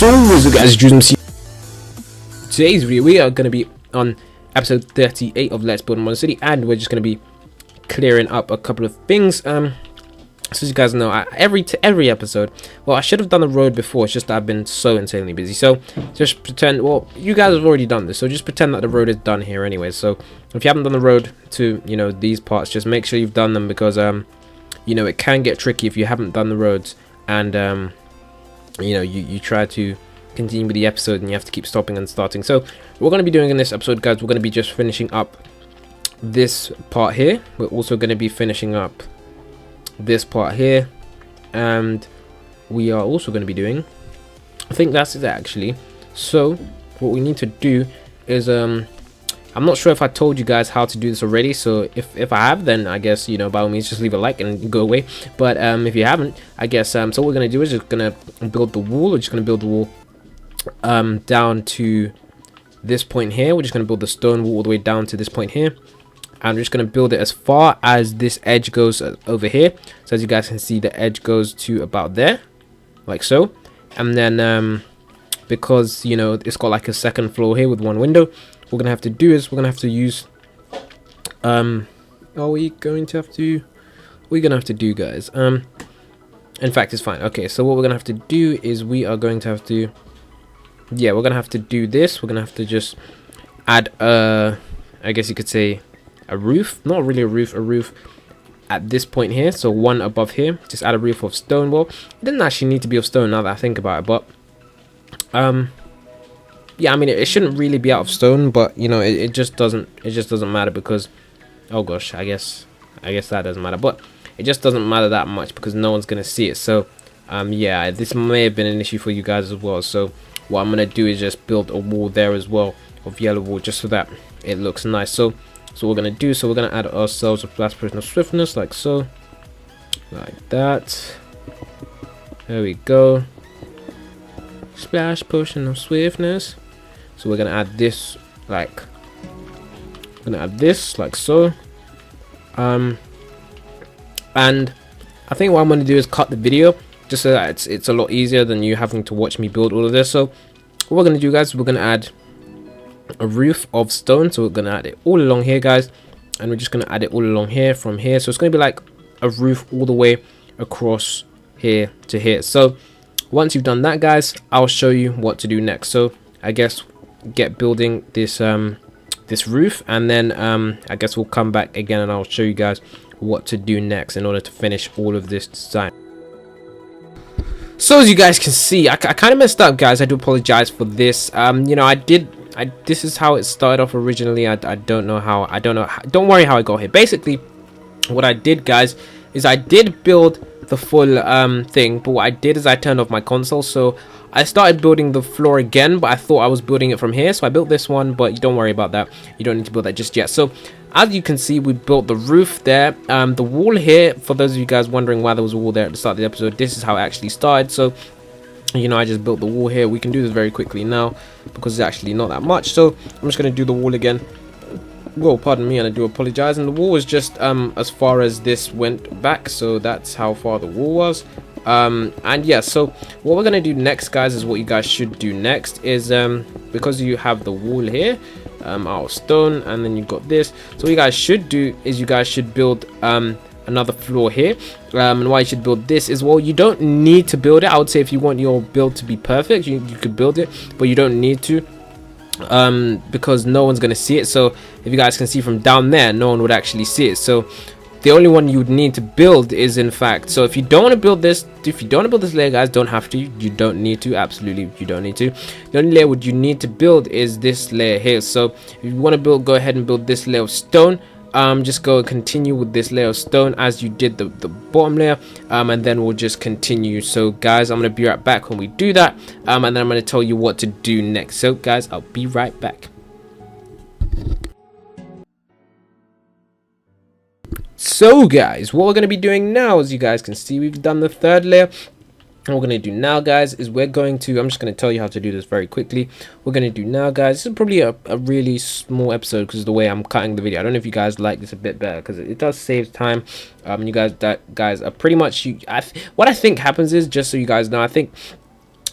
So what's up guys, Drewsmc. Today's video we are going to be on episode 38 of Let's Build Modern City, and we're just going to be clearing up a couple of things. So as you guys know, every episode, well, I should have done the road before, it's just that I've been so insanely busy. So just pretend, well, you guys have already done this, so just pretend that the road is done here anyway. So if you haven't done the road to, you know, these parts, just make sure you've done them, because you know, it can get tricky if you haven't done the roads, and you know, you try to continue with the episode and you have to keep stopping and starting. So what we're going to be doing in this episode, guys, we're going to be just finishing up this part here. We're also going to be finishing up this part here, and we are also going to be doing, I think that's it actually. So what we need to do is I'm not sure if I told you guys how to do this already, so if I have, then I guess, you know, by all means just leave a like and go away. But if you haven't, I guess so what we're gonna do is just gonna build the wall. We're just gonna build the wall down to this point here. We're just gonna build the stone wall all the way down to this point here, and we're just gonna build it as far as this edge goes over here. So as you guys can see, the edge goes to about there, like so. And then because, you know, it's got like a second floor here with one window, what we're gonna have to do is we're gonna have to use what we're gonna have to do, guys, in fact, it's fine. Okay, so what we're gonna have to do is we are going to have to, yeah, we're gonna have to do this. We're gonna have to just add I guess you could say a roof, not really a roof at this point here, so one above here. Just add a roof of stone. Well, it doesn't actually need to be of stone now that I think about it, but yeah, I mean, it shouldn't really be out of stone, but you know, it just doesn't matter, because, oh gosh, I guess that doesn't matter, but it just doesn't matter that much because no one's gonna see it. So yeah, this may have been an issue for you guys as well. So what I'm gonna do is just build a wall there as well of yellow wall, just so that it looks nice. So what we're gonna do, so we're gonna add ourselves a splash potion of swiftness, like so, like that. There we go, splash potion of swiftness. So we're gonna add this, like, so. And I think what I'm gonna do is cut the video just so that it's a lot easier than you having to watch me build all of this. So what we're gonna do, guys, we're gonna add a roof of stone. So we're gonna add it all along here, guys, and we're just gonna add it all along here from here. So it's gonna be like a roof all the way across here to here. So once you've done that, guys, I'll show you what to do next. So I guess get building this this roof, and then I guess we'll come back again and I'll show you guys what to do next in order to finish all of this design. So as you guys can see, I kind of messed up, guys. I do apologize for this. You know, this is how it started off originally. I don't know how, don't worry how I got here. Basically what I did, guys, is I did build the full thing, but what I did is I turned off my console. So I started building the floor again, but I thought I was building it from here, so I built this one, but don't worry about that. You don't need to build that just yet. So as you can see, we built the roof there, the wall here. For those of you guys wondering why there was a wall there at the start of the episode, this is how it actually started. So, you know, I just built the wall here. We can do this very quickly now because it's actually not that much. So I'm just going to do the wall again. Well, pardon me, and I do apologize. And the wall was just as far as this went back, so that's how far the wall was. And yeah, so what we're gonna do next, guys, is what you guys should do next is because you have the wall here out of stone, and then you've got this. So what you guys should do is you guys should build another floor here. And why you should build this is, well, you don't need to build it. I would say if you want your build to be perfect, you could build it, but you don't need to, because no one's gonna see it. So if you guys can see from down there, no one would actually see it. So the only one you would need to build is, in fact, so if you don't want to build this, layer, guys, don't have to, you don't need to, absolutely you don't need to. The only layer what you need to build is this layer here. So if you want to build, go ahead and build this layer of stone. Just go and continue with this layer of stone as you did the bottom layer, and then we'll just continue. So guys, I'm gonna be right back when we do that, and then I'm gonna tell you what to do next. So guys, I'll be right back. So guys, what we're going to be doing now, as you guys can see, we've done the third layer. What we're going to do now, guys, is we're going to, I'm just going to tell you how to do this very quickly. We're going to do now, guys, this is probably a really small episode because of the way I'm cutting the video. I don't know if you guys like this a bit better because it does save time. You guys are pretty much, what I think happens is, just so you guys know, I think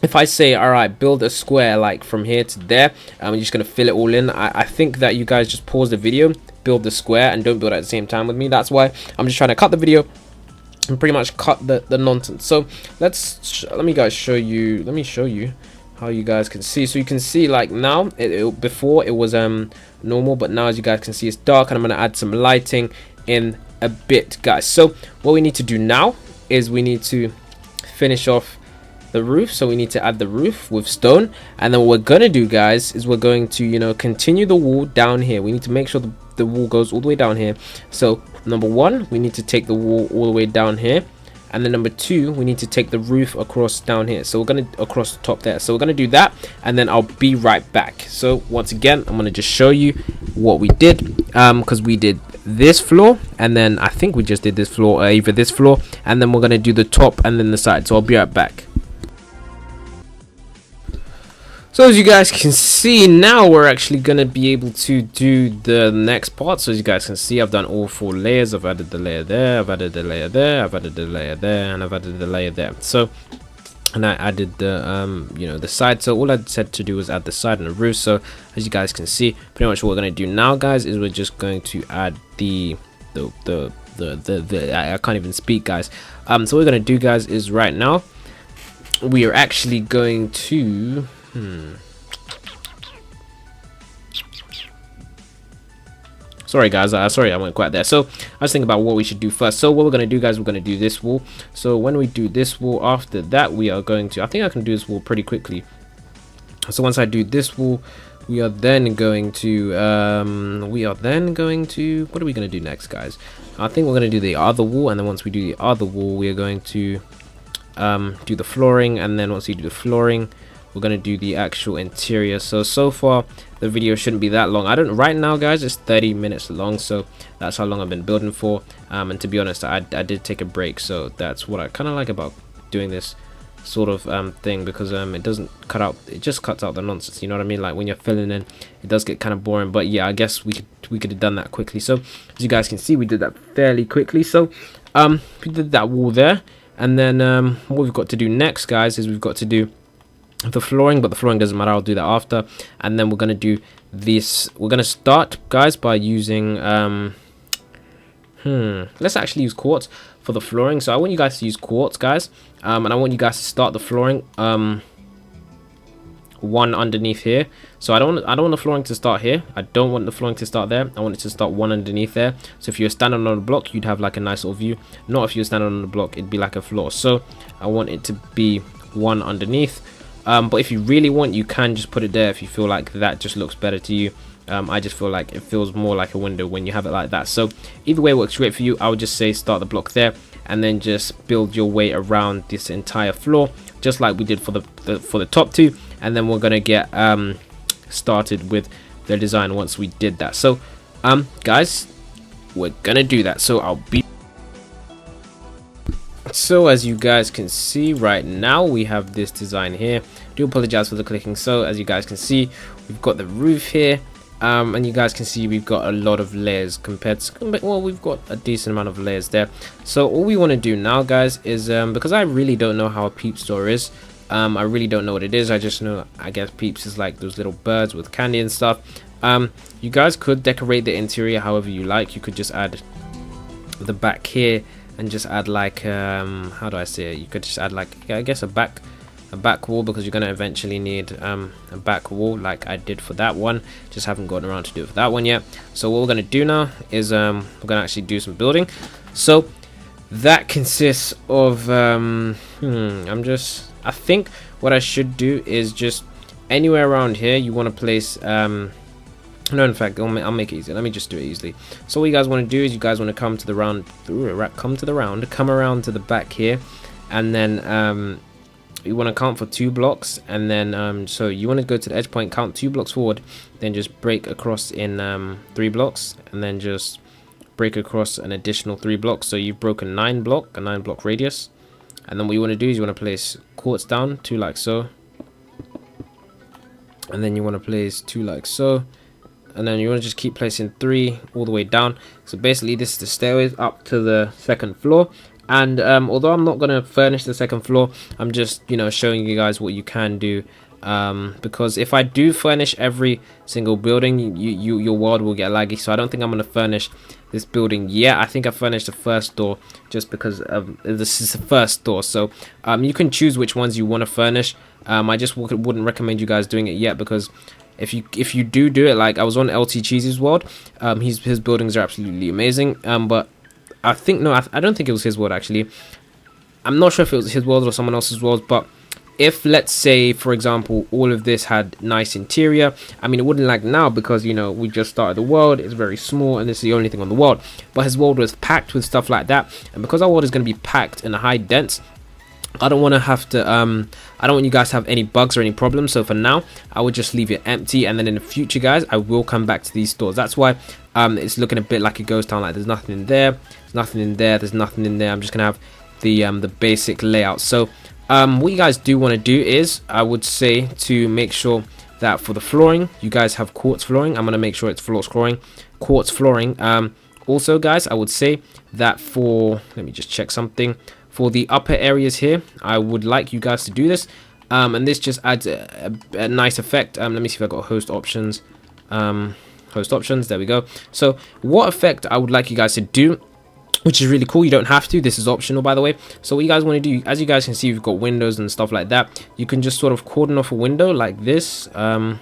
if I say, all right, build a square like from here to there, I'm just gonna fill it all in. I think that you guys just pause the video, build the square, and don't build at the same time with me. That's why I'm just trying to cut the video and pretty much cut the nonsense. So let me show you how you guys can see. So you can see like now before it was normal, but now as you guys can see it's dark, and I'm gonna add some lighting in a bit, guys. So what we need to do now is we need to finish off the roof. So we need to add the roof with stone, and then what we're gonna do, guys, is we're going to, you know, continue the wall down here. We need to make sure the wall goes all the way down here. So number one, we need to take the wall all the way down here, and then number two, we need to take the roof across down here. So we're gonna across the top there. So we're gonna do that, and then I'll be right back. So once again, I'm gonna just show you what we did, because we did this floor, and then I think we just did this floor, either this floor, and then we're gonna do the top and then the side. So I'll be right back. So as you guys can see, now we're actually going to be able to do the next part. So as you guys can see, I've done all 4 layers. I've added the layer there, I've added the layer there, I've added the layer there, and I've added the layer there. So, and I added the, you know, the side. So all I said to do was add the side and the roof. So as you guys can see, pretty much what we're going to do now, guys, is we're just going to add the I can't even speak, guys. So what we're going to do, guys, is right now, we are actually going to... Sorry guys, sorry I went quiet there. So I was thinking about what we should do first. So what we're going to do, guys, we're going to do this wall. So when we do this wall, after that we are going to, I think I can do this wall pretty quickly. So once I do this wall, we are then going to what are we going to do next, guys? I think we're going to do the other wall, and then once we do the other wall, we are going to do the flooring, and then once we do the flooring, we're going to do the actual interior. So far the video shouldn't be that long. Right now, guys, it's 30 minutes long, so that's how long I've been building for. And to be honest, I did take a break, so that's what I kind of like about doing this sort of thing, because it doesn't cut out, it just cuts out the nonsense, you know what I mean? Like when you're filling in, it does get kind of boring. But yeah, I guess we could have done that quickly. So as you guys can see, we did that fairly quickly. So we did that wall there, and then what we've got to do next, guys, is we've got to do the flooring, but the flooring doesn't matter, I'll do that after. And then we're going to do this. We're going to start, guys, by using let's actually use quartz for the flooring. So I want you guys to use quartz, guys, and I want you guys to start the flooring one underneath here. So I don't want the flooring to start here, I don't want the flooring to start there, I want it to start one underneath there. So if you're standing on a block, you'd have like a nice little view. Not if you're standing on the block, it'd be like a floor. So I want it to be one underneath. But if you really want, you can just put it there if you feel like that just looks better to you. I just feel like it feels more like a window when you have it like that. So either way works great for you. I would just say start the block there, and then just build your way around this entire floor, just like we did for the top two. And then we're gonna get started with the design once we did that. So guys, we're gonna do that. So I'll be... So as you guys can see right now, we have this design here. Do apologize for the clicking. So as you guys can see, we've got the roof here, and you guys can see we've got a lot of layers compared to, well, we've got a decent amount of layers there. So all we want to do now, guys, is because I really don't know how a peep store is, I really don't know what it is. I just know, I guess peeps is like those little birds with candy and stuff. You guys could decorate the interior however you like. You could just add the back here and just add like how do I say it, you could just add like, yeah, I guess a back wall, because you're going to eventually need a back wall like I did for that one. Just haven't gotten around to do it for that one yet. So what we're going to do now is we're going to actually do some building. So that consists of I think what I should do is just anywhere around here you want to place no, in fact, I'll make it easy. Let me just do it easily. So what you guys want to do is you guys want to come around to the back here, and then you want to count for 2 blocks, and then so you want to go to the edge point, count 2 blocks forward, then just break across in 3 blocks, and then just break across an additional 3 blocks. So you've broken a 9 block radius, and then what you want to do is you want to place quartz down 2 like so, and then you want to place 2 like so. And then you want to just keep placing 3 all the way down. So basically this is the stairway up to the 2nd floor. And although I'm not going to furnish the second floor, I'm just, you know, showing you guys what you can do. Because if I do furnish every single building, your world will get laggy. So I don't think I'm going to furnish this building yet. I think I furnished the first door just because this is the first door. So you can choose which ones you want to furnish. I just wouldn't recommend you guys doing it yet, because if you do it, like I was on LT Cheesy's world, his buildings are absolutely amazing. But I think I don't think it was his world actually. I'm not sure if it was his world or someone else's world, but if, let's say, for example, all of this had nice interior, I mean, it wouldn't lag now because, you know, we just started the world, it's very small, and this is the only thing on the world. But his world was packed with stuff like that, and because our world is going to be packed and high dense, I don't want to have to, I don't want you guys to have any bugs or any problems. So for now, I would just leave it empty, and then in the future, guys, I will come back to these stores. That's why it's looking a bit like a ghost town, like there's nothing in there, there's nothing in there, there's nothing in there. I'm just going to have the basic layout. So what you guys do want to do is, I would say, to make sure that for the flooring, you guys have quartz flooring. I'm going to make sure it's quartz flooring. Also, guys, I would say that for, let me just check something, for the upper areas here, I would like you guys to do this. And this just adds a nice effect. Let me see if I got host options. Host options, there we go. So what effect I would like you guys to do, which is really cool, you don't have to, this is optional by the way. So what you guys want to do, as you guys can see, you've got windows and stuff like that. You can just sort of cordon off a window like this. I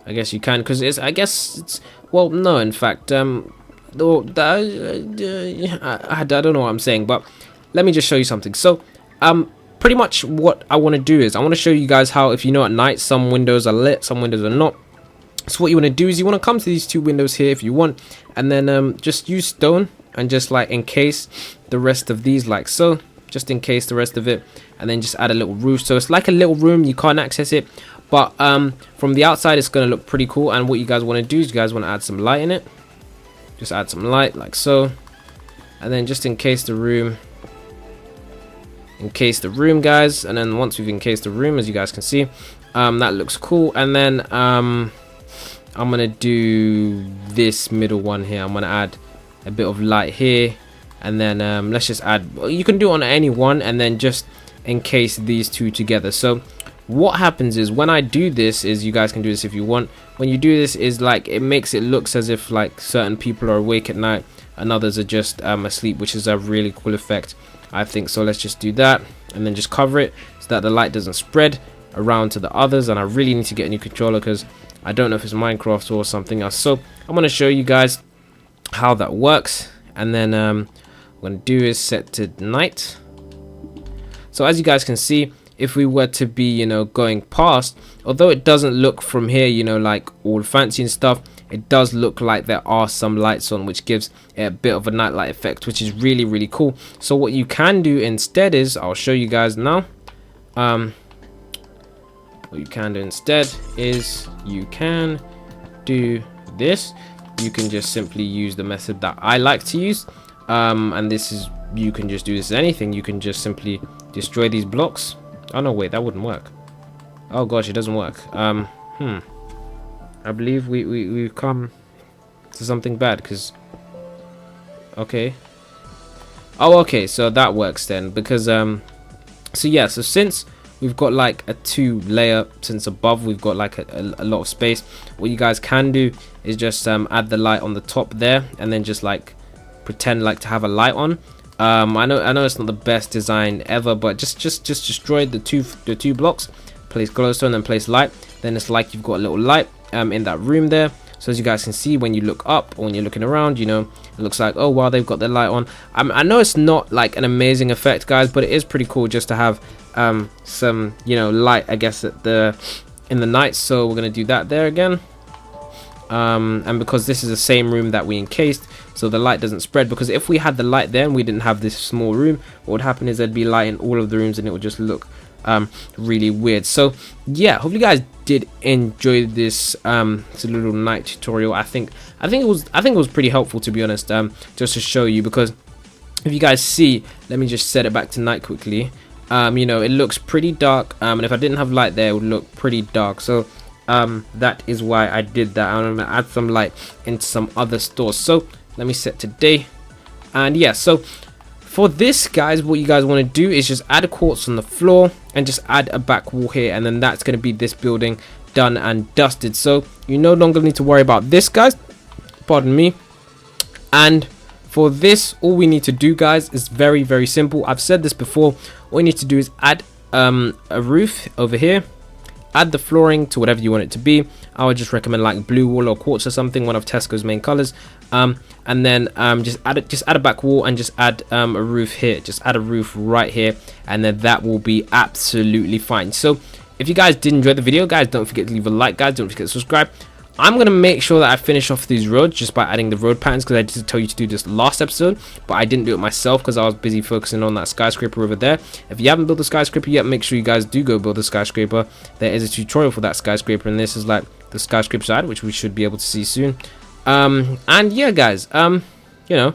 guess you can, because I guess it's, well, no, in fact, I don't know what I'm saying, but let me just show you something. So pretty much what I want to do is I want to show you guys how, if you know, at night some windows are lit, some windows are not. So what you want to do is you want to come to these two windows here if you want, and then just use stone and just like encase the rest of these like so, just encase the rest of it, and then just add a little roof. So it's like a little room, you can't access it, but from the outside it's going to look pretty cool. And what you guys want to do is you guys want to add some light in it, just add some light like so, and then just encase the room, guys. And then once we've encased the room, as you guys can see, that looks cool. And then I'm gonna do this middle one here. I'm gonna add a bit of light here, and then let's just add, you can do it on any one, and then just encase these two together. So what happens is when I do this, is you guys can do this if you want, when you do this, is like it makes it looks as if like certain people are awake at night and others are just asleep, which is a really cool effect, I think. So let's just do that, and then just cover it so that the light doesn't spread around to the others. And I really need to get a new controller because I don't know if it's Minecraft or something else. So I'm going to show you guys how that works, and then what I'm going to do is set to night. So as you guys can see, if we were to be, you know, going past, although it doesn't look from here, you know, like all fancy and stuff, it does look like there are some lights on, which gives it a bit of a nightlight effect, which is really, really cool. So what you can do instead is, I'll show you guys now. What you can do instead is you can do this. You can just simply use the method that I like to use, and this is, you can just do this as anything. You can just simply destroy these blocks. Oh no, wait, that wouldn't work. Oh gosh, it doesn't work. I believe we've come to something bad, because okay, oh okay, so that works then, because so yeah, so since we've got like a 2-layer, since above we've got like a lot of space, what you guys can do is just add the light on the top there, and then just like pretend like to have a light on. I know it's not the best design ever, but just destroy the two blocks, place glowstone and place light, then it's like you've got a little light in that room there. So as you guys can see, when you look up or when you're looking around, you know, it looks like, oh wow, they've got their light on. I know it's not like an amazing effect, guys, but it is pretty cool just to have some, you know, light, I guess, in the night. So we're gonna do that there again, and because this is the same room that we encased, so the light doesn't spread, because if we had the light there and we didn't have this small room, what would happen is there'd be light in all of the rooms and it would just look really weird. So yeah, hopefully you guys did enjoy this it's a little night tutorial. I think it was pretty helpful, to be honest, just to show you, because if you guys see, let me just set it back to night quickly. You know, it looks pretty dark, and if I didn't have light there, it would look pretty dark. So that is why I did that. I'm gonna add some light into some other stores. So let me set to day, and yeah, so for this, guys, what you guys want to do is just add a quartz on the floor and just add a back wall here, and then that's going to be this building done and dusted. So you no longer need to worry about this, guys, pardon me. And for this, all we need to do, guys, is very, very simple. I've said this before. All you need to do is add a roof over here, add the flooring to whatever you want it to be. I would just recommend like blue wall or quartz or something, one of Tesco's main colors. And then just add a back wall and just add a roof here. Just add a roof right here, and then that will be absolutely fine. So if you guys did enjoy the video, guys, don't forget to leave a like, guys. Don't forget to subscribe. I'm gonna make sure that I finish off these roads just by adding the road patterns, because I did tell you to do this last episode, but I didn't do it myself because I was busy focusing on that skyscraper over there. If you haven't built the skyscraper yet, make sure you guys do go build the skyscraper. There is a tutorial for that skyscraper, and this is like the skyscraper side, which we should be able to see soon. And yeah, guys, you know,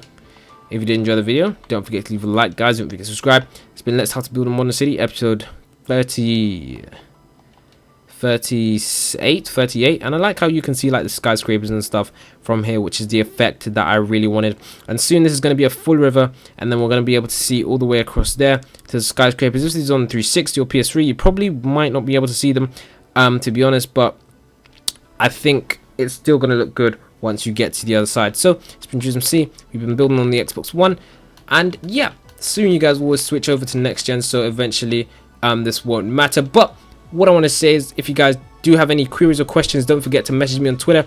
if you did enjoy the video, don't forget to leave a like, guys. Don't forget to subscribe. It's been Let's How to Build a Modern City, episode 38, and I like how you can see like the skyscrapers and stuff from here, which is the effect that I really wanted. And soon this is going to be a full river, and then we're going to be able to see all the way across there to the skyscrapers. If this is on 360 or PS3, you probably might not be able to see them, to be honest, but I think it's still going to look good once you get to the other side. So it's been Drewsmc. We've been building on the Xbox One, and yeah, soon you guys will always switch over to next gen, so eventually this won't matter. But what I want to say is, if you guys do have any queries or questions, don't forget to message me on Twitter.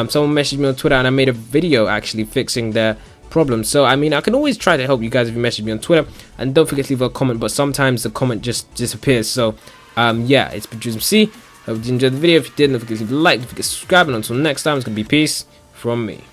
Someone messaged me on Twitter, and I made a video actually fixing their problem. So I mean, I can always try to help you guys if you message me on Twitter. And don't forget to leave a comment, but sometimes the comment just disappears. So yeah, it's been Drewsmc. Hope you enjoyed the video. If you did, don't forget to leave a like, don't forget to subscribe, and until next time, it's gonna be peace from me.